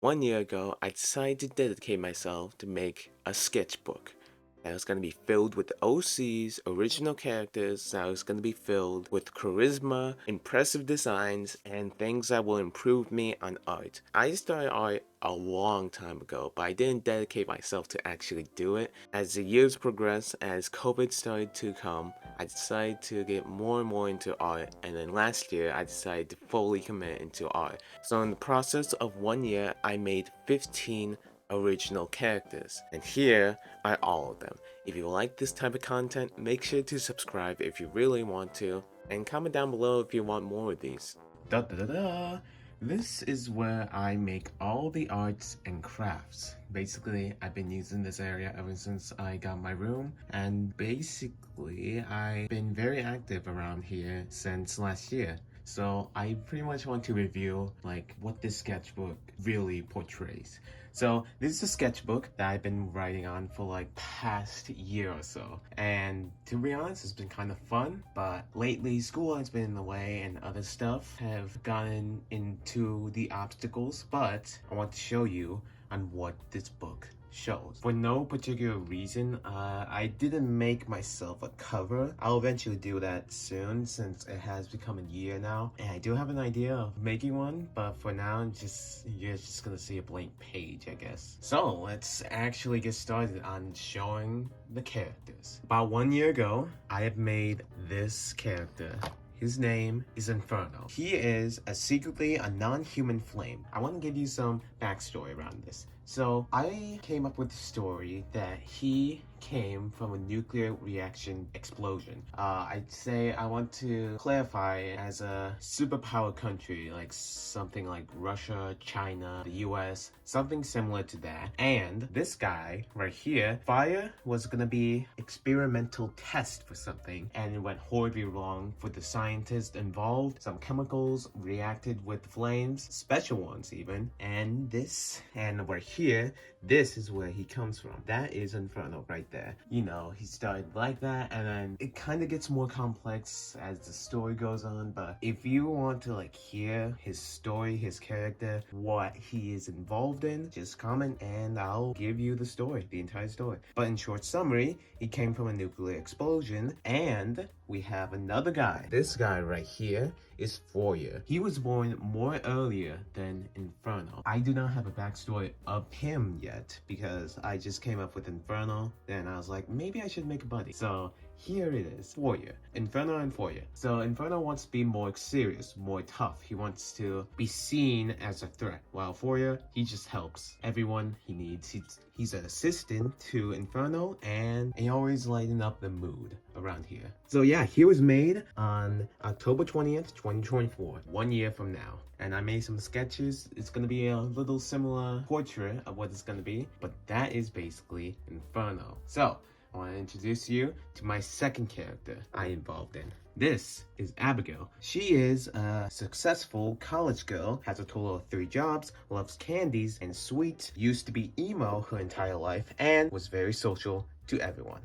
1 year ago, I decided to dedicate myself to make a sketchbook. That was going to be filled with the OC's original characters, that was going to be filled with charisma, impressive designs, and things that will improve me on art. I started art a long time ago, but I didn't dedicate myself to actually do it. As the years progressed, as COVID started to come, I decided to get more and more into art, and then last year I decided to fully commit into art. So in the process of 1 year, I made 15 original characters, and here are all of them. If you like this type of content, make sure to subscribe if you really want to, and comment down below if you want more of these. Da da da da! This is where I make all the arts and crafts. Basically, I've been using this area ever since I got my room, and basically, I've been very active around here since last year. So I pretty much want to review like what this sketchbook really portrays. So this is a sketchbook that I've been writing on for like past year or so. And to be honest, it's been kind of fun, but lately school has been in the way and other stuff have gotten into the obstacles. But I want to show you on what this book shows. For no particular reason, I didn't make myself a cover. I'll eventually do that soon since it has become a year now. And I do have an idea of making one, but for now, you're just gonna see a blank page, I guess. So let's actually get started on showing the characters. About 1 year ago, I have made this character. His name is Inferno. He is secretly a non-human flame. I want to give you some backstory around this. So I came up with the story that he came from a nuclear reaction explosion. I'd say I want to clarify as a superpower country, like something like Russia, China, the US, something similar to that. And this guy right here, fire was gonna be experimental test for something, and it went horribly wrong for the scientists involved. Some chemicals reacted with flames, special ones even, and right here, this is where he comes from. That is Inferno right there. You know, he started like that, and then it kind of gets more complex as the story goes on. But if you want to like hear his story, his character, what he is involved in, just comment and I'll give you the story, the entire story. But in short summary, he came from a nuclear explosion, and we have another guy. This guy right here is Fourier. He was born more earlier than Inferno. I do not have a backstory of him yet because I just came up with Inferno. Then I was like, maybe I should make a buddy. So here it is, Fourier. Inferno and Fourier. So Inferno wants to be more serious, more tough. He wants to be seen as a threat, while Fourier, he just helps everyone he needs. He's an assistant to Inferno, and he always lighten up the mood around here. So yeah, he was made on October 20th, 2024, 1 year from now. And I made some sketches. It's gonna be a little similar portrait of what it's gonna be, but that is basically Inferno. So I want to introduce you to my second character I involved in. This is Abigail. She is a successful college girl, has a total of 3 jobs, loves candies and sweets, used to be emo her entire life, and was very social to everyone.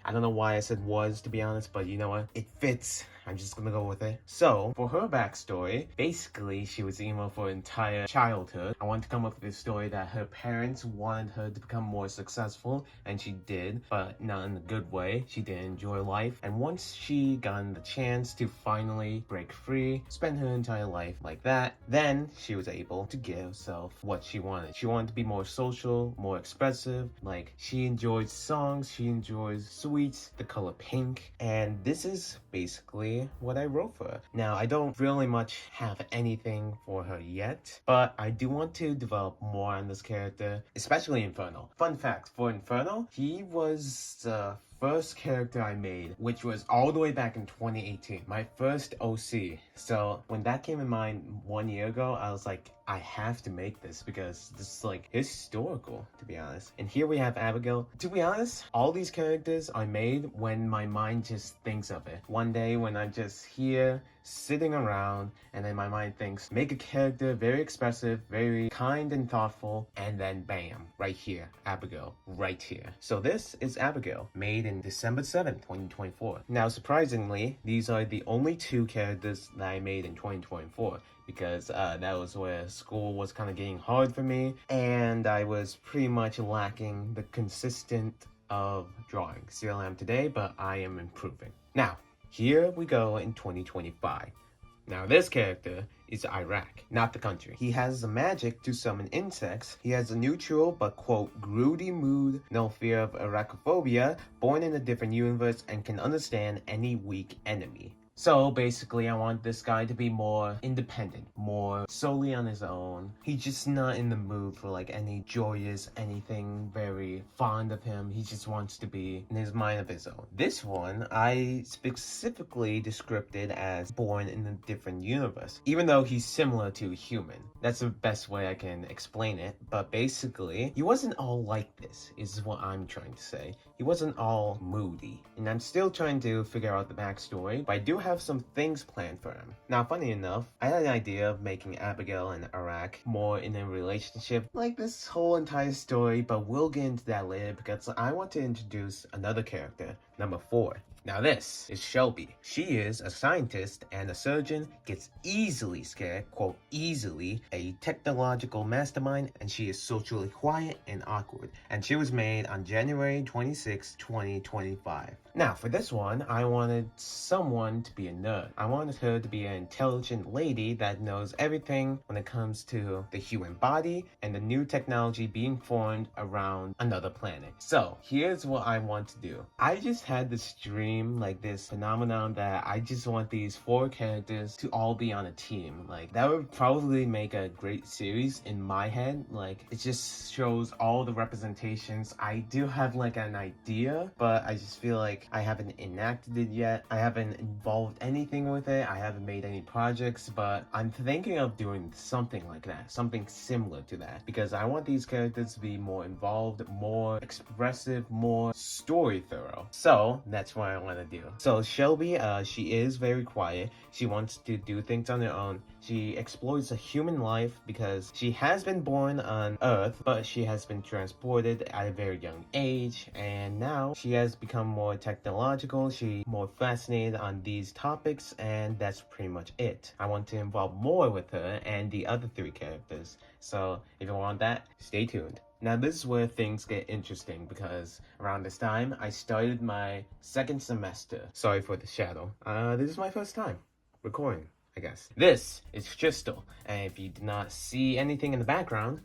I don't know why I said was, to be honest, but you know what? It fits. I'm just gonna go with it. So, for her backstory, basically, she was emo for her entire childhood. I wanted to come up with a story that her parents wanted her to become more successful, and she did, but not in a good way. She didn't enjoy life, and once she got the chance to finally break free, spend her entire life like that, then she was able to give herself what she wanted. She wanted to be more social, more expressive, like she enjoys songs, she enjoys sweets, the color pink, and this is basically what I wrote for her. Now, I don't really much have anything for her yet, but I do want to develop more on this character, especially Inferno. Fun fact, for Inferno, he was the first character I made, which was all the way back in 2018, my first OC. So when that came in mind 1 year ago, I was like, I have to make this because this is like historical, to be honest. And here we have Abigail. To be honest, all these characters I made when my mind just thinks of it. One day when I'm just here sitting around, and then my mind thinks, make a character very expressive, very kind and thoughtful, and then bam, right here, Abigail, right here. So this is Abigail, made in December 7th, 2024. Now, surprisingly, these are the only two characters that I made in 2024. Because that was where school was kind of getting hard for me, and I was pretty much lacking the consistent of drawing. Still am today, but I am improving. Now, here we go in 2025. Now this character is Iraq, not the country. He has the magic to summon insects. He has a neutral but quote broody mood, no fear of Arachophobia, born in a different universe, and can understand any weak enemy. So basically, I want this guy to be more independent, more solely on his own. He's just not in the mood for like any joyous, anything very fond of him. He just wants to be in his mind of his own. This one, I specifically described it as born in a different universe, even though he's similar to a human. That's the best way I can explain it. But basically, he wasn't all like this, is what I'm trying to say. He wasn't all moody. And I'm still trying to figure out the backstory, but I do have some things planned for him. Now, funny enough, I had an idea of making Abigail and Iraq more in a relationship, like this whole entire story, but we'll get into that later because I want to introduce another character, number 4. Now this is Shelby. She is a scientist and a surgeon, gets easily scared, quote easily, a technological mastermind, and she is socially quiet and awkward. And she was made on January 26, 2025. Now for this one, I wanted someone to be a nerd. I wanted her to be an intelligent lady that knows everything when it comes to the human body and the new technology being formed around another planet. So here's what I want to do. I just had this dream, like this phenomenon that I just want these 4 characters to all be on a team. Like that would probably make a great series in my head. Like it just shows all the representations. I do have like an idea, but I just feel like I haven't enacted it yet. I haven't involved anything with it. I haven't made any projects, but I'm thinking of doing something like that, something similar to that, because I want these characters to be more involved, more expressive, more story thorough. So that's what I want to do. So Shelby, she is very quiet. She wants to do things on her own. She explores a human life because she has been born on Earth, but she has been transported at a very young age, and now she has become more technological. She's more fascinated on these topics, and that's pretty much it. I want to involve more with her and the other 3 characters. So if you want that, stay tuned. Now this is where things get interesting because around this time, I started my 2nd semester. Sorry for the shadow. This is my first time recording, I guess. This is Crystal, and if you did not see anything in the background,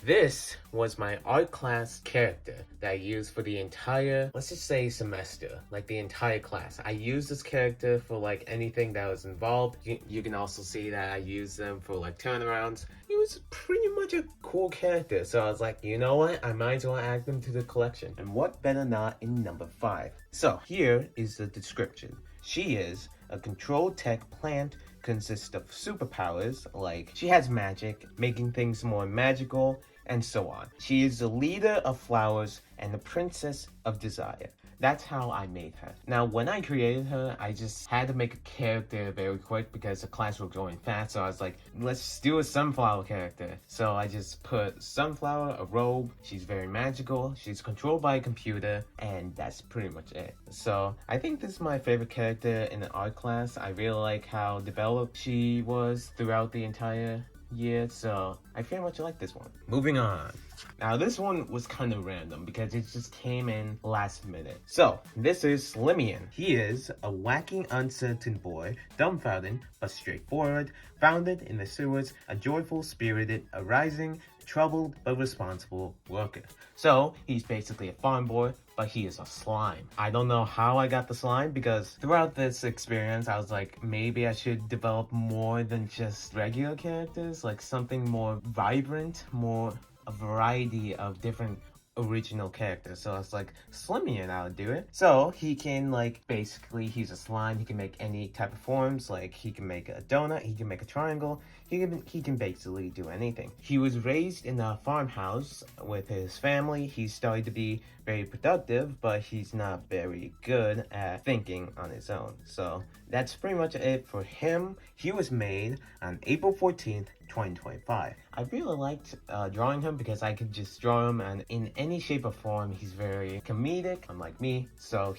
this was my art class character that I used for the entire, let's just say semester, like the entire class. I used this character for like anything that was involved. You can also see that I used them for like turnarounds. It was pretty much a cool character, so I was like, you know what, I might as well add them to the collection. And what better not in number 5. So here is the description. She is a controlled tech plant, consists of superpowers, like she has magic, making things more magical, and so on. She is the leader of flowers and the princess of desire. That's how I made her. Now, when I created her, I just had to make a character very quick because the class was going fast, so I was like, let's do a sunflower character. So I just put sunflower, a robe, she's very magical, she's controlled by a computer, and that's pretty much it. So I think this is my favorite character in the art class. I really like how developed she was throughout the entire year, so I very much like this one. Moving on. Now this one was kind of random because it just came in last minute. So this is Slimian. He is a wacky, uncertain boy, dumbfounded but straightforward, founded in the sewers, a joyful, spirited, arising, troubled but responsible worker. So he's basically a farm boy, but he is a slime. I don't know how I got the slime because throughout this experience I was like, maybe I should develop more than just regular characters, like something more vibrant, more a variety of different original character, so it's like Slimian how to do it. So he can like basically he's a slime, he can make any type of forms, like he can make a donut, he can make a triangle, he can basically do anything. He was raised in a farmhouse with his family. He started to be very productive, but he's not very good at thinking on his own. So that's pretty much it for him. He was made on April 14th, 2025. I really liked drawing him because I could just draw him and in any shape or form. He's very comedic, unlike me. So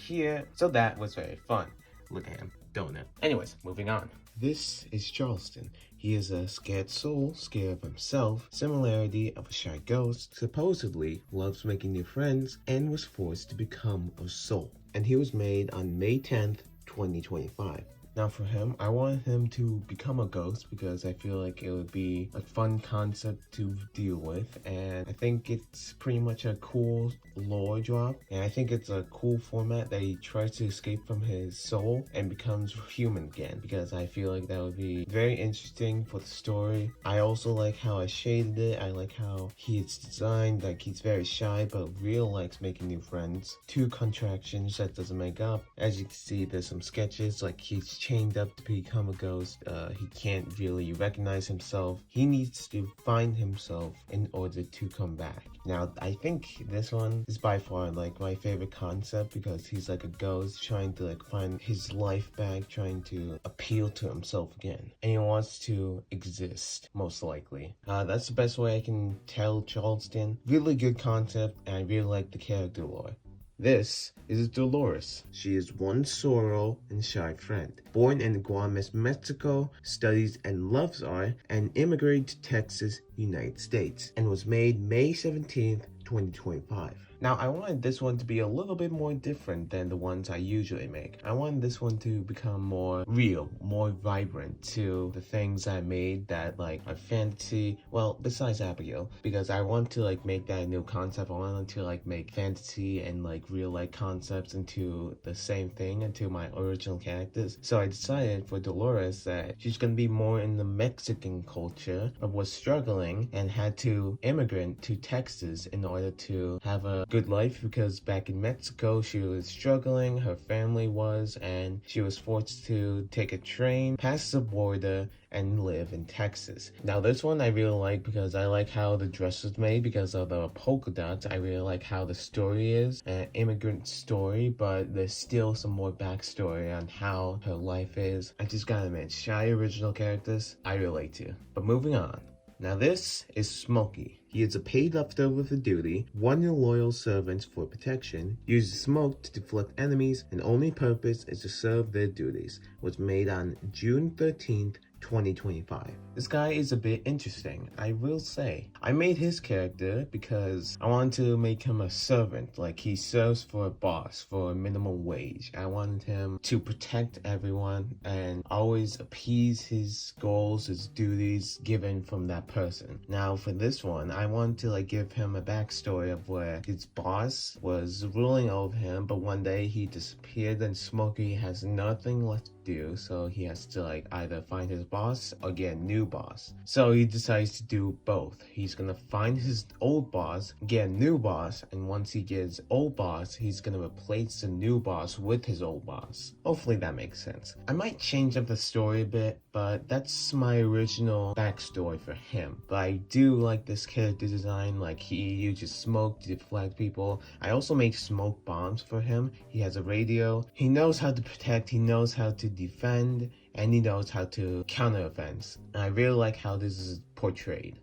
that was very fun. Look at him, donut. Anyways, moving on. This is Charleston. He is a scared soul, scared of himself, similarity of a shy ghost, supposedly loves making new friends, and was forced to become a soul. And he was made on May 10th, 2025. Now for him, I wanted him to become a ghost because I feel like it would be a fun concept to deal with, and I think it's pretty much a cool lore drop, and I think it's a cool format that he tries to escape from his soul and becomes human again, because I feel like that would be very interesting for the story. I also like how I shaded it. I like how it's designed, like he's very shy but real likes making new friends. 2 contractions that doesn't make up. As you can see, there's some sketches like he's chained up to become a ghost. He can't really recognize himself. He needs to find himself in order to come back. Now, I think this one is by far like my favorite concept because he's like a ghost trying to like find his life back, trying to appeal to himself again. And he wants to exist, most likely. That's the best way I can tell Charleston. Really good concept, and I really like the character lore. This is Dolores. She is one sorrow and shy friend. Born in Guaymas, Mexico, studies and loves art, and immigrated to Texas, United States, and was made May 17th, 2025. Now, I wanted this one to be a little bit more different than the ones I usually make. I wanted this one to become more real, more vibrant to the things I made that like are fantasy, well, besides Abigail, because I want to like make that a new concept. I wanted to like make fantasy and like real life concepts into the same thing, into my original characters. So I decided for Dolores that she's gonna be more in the Mexican culture, but was struggling and had to immigrate to Texas in order to have a good life, because back in Mexico she was struggling, her family was, and she was forced to take a train past the border and live in Texas. Now this one I really like because I like how the dress was made because of the polka dots. I really like how the story is an immigrant story, but there's still some more backstory on how her life is. I just gotta admit, shy original characters I relate to. But moving on. Now this is Smokey. He is a paid leftover for duty, one of your loyal servants for protection, uses smoke to deflect enemies, and only purpose is to serve their duties. Was made on June 13th, 2025. This guy is a bit interesting, I will say. I made his character because I wanted to make him a servant, like he serves for a boss for a minimum wage. I wanted him to protect everyone and always appease his goals, his duties given from that person. Now for this one, I wanted to like give him a backstory of where his boss was ruling over him, but one day he disappeared and Smokey has nothing left to do, so he has to like either find his boss or get a new boss. So he decides to do both. He's gonna find his old boss, get a new boss, and once he gets old boss, he's gonna replace the new boss with his old boss. Hopefully that makes sense. I might change up the story a bit, but that's my original backstory for him. But I do like this character design, like he uses smoke to deflect people. I also make smoke bombs for him. He has a radio. He knows how to protect, he knows how to defend, and he knows how to counter offense. And I really like how this is portrayed.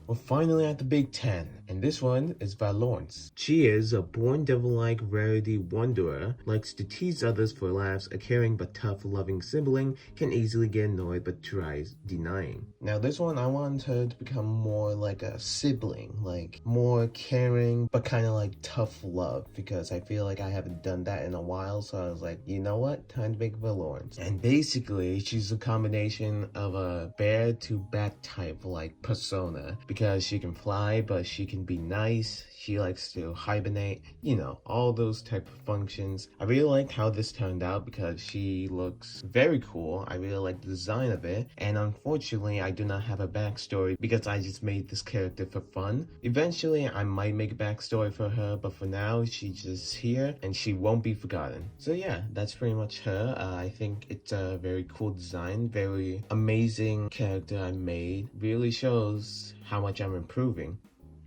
We're finally at the Big 10, and this one is Valorance. She is a born devil-like rarity wanderer, likes to tease others for laughs, a caring but tough loving sibling, can easily get annoyed but tries denying. Now this one I wanted her to become more like a sibling, like more caring but kind of like tough love, because I feel like I haven't done that in a while, so I was like, you know what, time to make Valorance. And basically she's a combination of a bear to bat type like persona, because she can fly, but she can be nice. She likes to hibernate, you know, all those type of functions. I really liked how this turned out because she looks very cool. I really like the design of it. And unfortunately, I do not have a backstory because I just made this character for fun. Eventually, I might make a backstory for her, but for now, she's just here and she won't be forgotten. So yeah, that's pretty much her. I think it's a very cool design, very amazing character I made. Really shows how much I'm improving.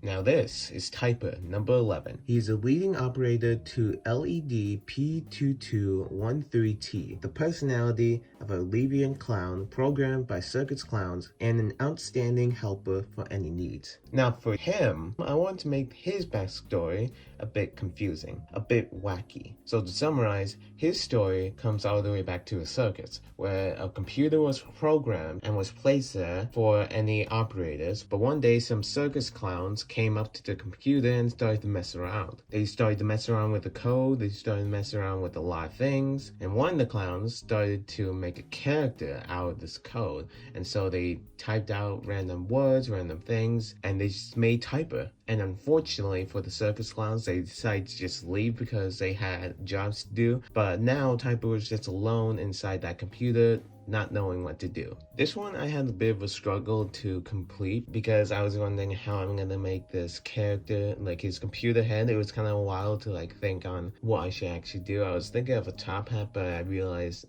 Now this is Typer number 11. He's a leading operator to LED P2213T, the personality of a Levian clown programmed by circus clowns and an outstanding helper for any needs. Now for him, I want to make his backstory a bit confusing, a bit wacky. So to summarize, his story comes all the way back to a circus, where a computer was programmed and was placed there for any operators, but one day some circus clowns came up to the computer and started to mess around. They started to mess around with the code, they started to mess around with a lot of things, and one of the clowns started to make a character out of this code, and so they typed out random words, random things, and they just made Typer. And unfortunately for the circus clowns, they decided to just leave because they had jobs to do, but now Typer was just alone inside that computer, not knowing what to do. This one I had a bit of a struggle to complete because I was wondering how I'm gonna make this character, like his computer head. It was kind of wild to like think on what I should actually do. I was thinking of a top hat, but I realized,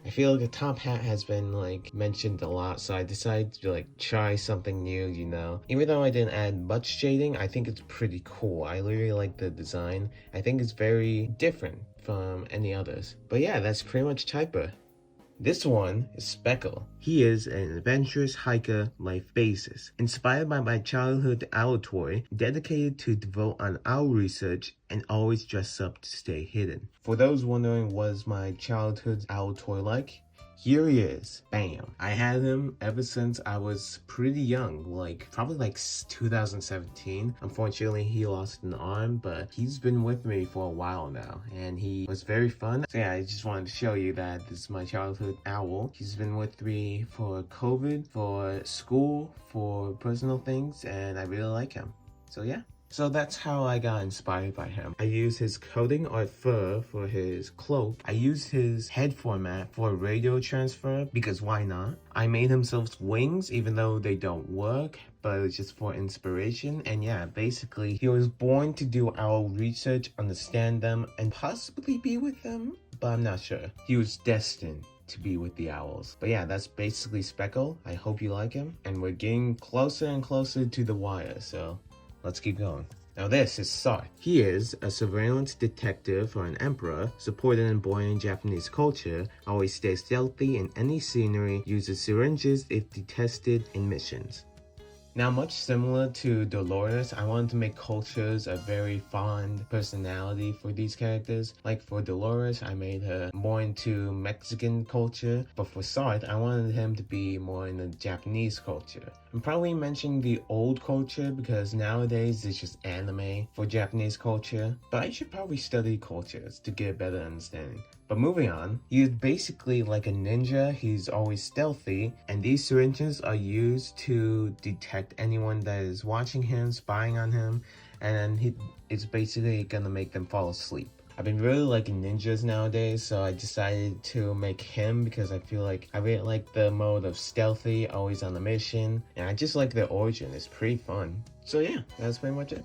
I feel like a top hat has been like mentioned a lot, so I decided to like try something new, you know. Even though I didn't add much shading, I think it's pretty cool. I really like the design. I think it's very different from any others. But yeah, that's pretty much Typer. This one is Speckle. He is an adventurous hiker life basis, inspired by my childhood owl toy, dedicated to devote on owl research, and always dress up to stay hidden. For those wondering what is my childhood owl toy like, here he is. Bam. I had him ever since I was pretty young, like probably like 2017. Unfortunately, he lost an arm, but he's been with me for a while now, and he was very fun. So yeah, I just wanted to show you that this is my childhood owl. He's been with me for COVID, for school, for personal things, and I really like him. So yeah. So that's how I got inspired by him. I used his coating or fur for his cloak. I used his head format for radio transfer because why not? I made himself wings even though they don't work, but it was just for inspiration. And yeah, basically he was born to do owl research, understand them, and possibly be with them, but I'm not sure. He was destined to be with the owls. But yeah, that's basically Speckle. I hope you like him. And we're getting closer and closer to the wire, so let's keep going. Now this is Sarth. He is a surveillance detective for an emperor, supported and born in Japanese culture, always stays stealthy in any scenery, uses syringes if detested in missions. Now, much similar to Dolores, I wanted to make cultures a very fond personality for these characters. Like for Dolores, I made her more into Mexican culture, but for Sarth, I wanted him to be more in the Japanese culture. I'm probably mentioning the old culture because nowadays it's just anime for Japanese culture, but I should probably study cultures to get a better understanding. But moving on, he is basically like a ninja. He's always stealthy, and these syringes are used to detect anyone that is watching him, spying on him, and it's basically gonna make them fall asleep. I've been really liking ninjas nowadays, so I decided to make him because I feel like I really like the mode of stealthy, always on the mission, and I just like the origin. It's pretty fun. So yeah, that's pretty much it.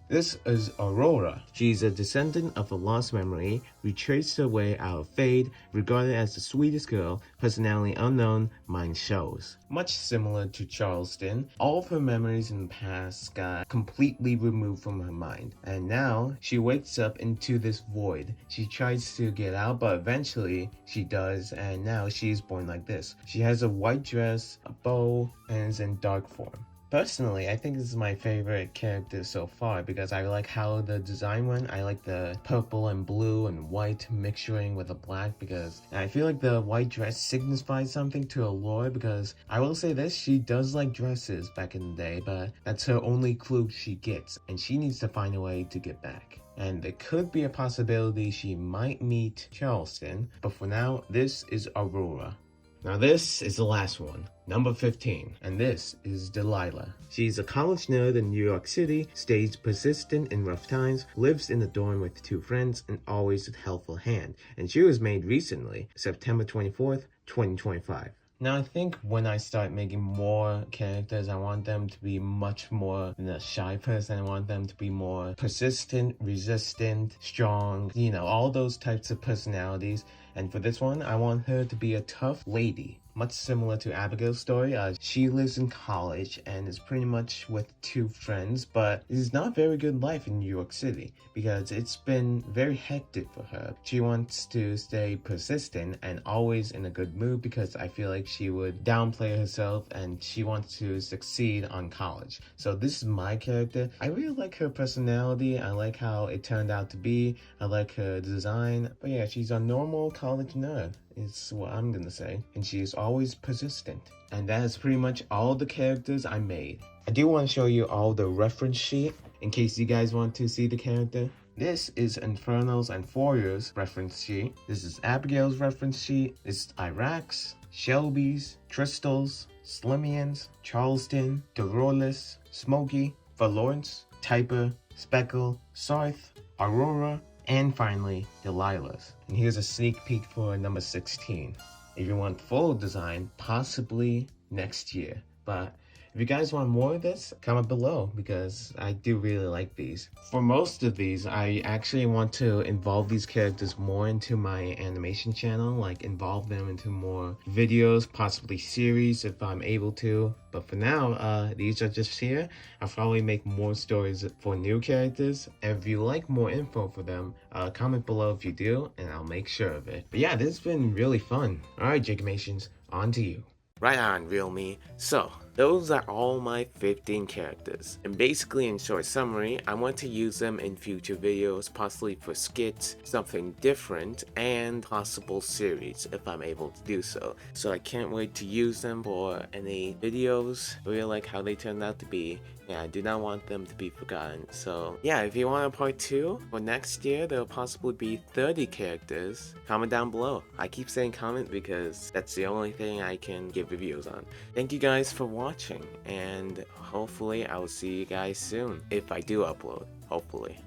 This is Aurora. She's a descendant of a lost memory, retraced her way out of Fade, regarded as the sweetest girl, personality unknown, mind shows. Much similar to Charleston, all of her memories in the past got completely removed from her mind, and now she wakes up into this void. She tries to get out, but eventually she does, and now she is born like this. She has a white dress, a bow, and is in dark form. Personally, I think this is my favorite character so far because I like how the design went. I like the purple and blue and white mixturing with the black because I feel like the white dress signifies something to Allure because I will say this, she does like dresses back in the day, but that's her only clue she gets and she needs to find a way to get back. And there could be a possibility she might meet Charleston, but for now, this is Aurora. Now this is the last one. Number 15, and this is Delilah. She's a college nerd in New York City, stays persistent in rough times, lives in a dorm with 2 friends, and always a helpful hand. And she was made recently, September 24th, 2025. Now, I think when I start making more characters, I want them to be much more than a shy person. I want them to be more persistent, resistant, strong, all those types of personalities. And for this one, I want her to be a tough lady. Much similar to Abigail's story. She lives in college and is pretty much with 2 friends, but it's not a very good life in New York City because it's been very hectic for her. She wants to stay persistent and always in a good mood because I feel like she would downplay herself and she wants to succeed on college. So this is my character. I really like her personality. I like how it turned out to be. I like her design. But yeah, she's a normal college nerd. Is what I'm gonna say. And she is always persistent. And that is pretty much all the characters I made. I do want to show you all the reference sheet in case you guys want to see the character. This is Inferno's and Fourier's reference sheet. This is Abigail's reference sheet. This is Iraq's, Shelby's, Crystal's, Slimian's, Charleston, Dorolis, Smokey, Valorance, Typer, Speckle, Sarth, Aurora, and finally, Delilah's. And here's a sneak peek for number 16. If you want full design, possibly next year. But if you guys want more of this, comment below because I do really like these. For most of these, I actually want to involve these characters more into my animation channel, like involve them into more videos, possibly series if I'm able to. But for now, these are just here. I'll probably make more stories for new characters. And if you like more info for them, comment below if you do, and I'll make sure of it. But yeah, this has been really fun. Alright, Jigamations, on to you. Right on, Real Me. So, those are all my 15 characters. And basically, in short summary, I want to use them in future videos, possibly for skits, something different, and possible series if I'm able to do so. So I can't wait to use them for any videos. I really like how they turned out to be. Yeah, I do not want them to be forgotten. So yeah, if you want a part 2 for next year, there'll possibly be 30 characters. Comment down below. I keep saying comment because that's the only thing I can give reviews on. Thank you guys for watching, and hopefully I will see you guys soon if I do upload. Hopefully.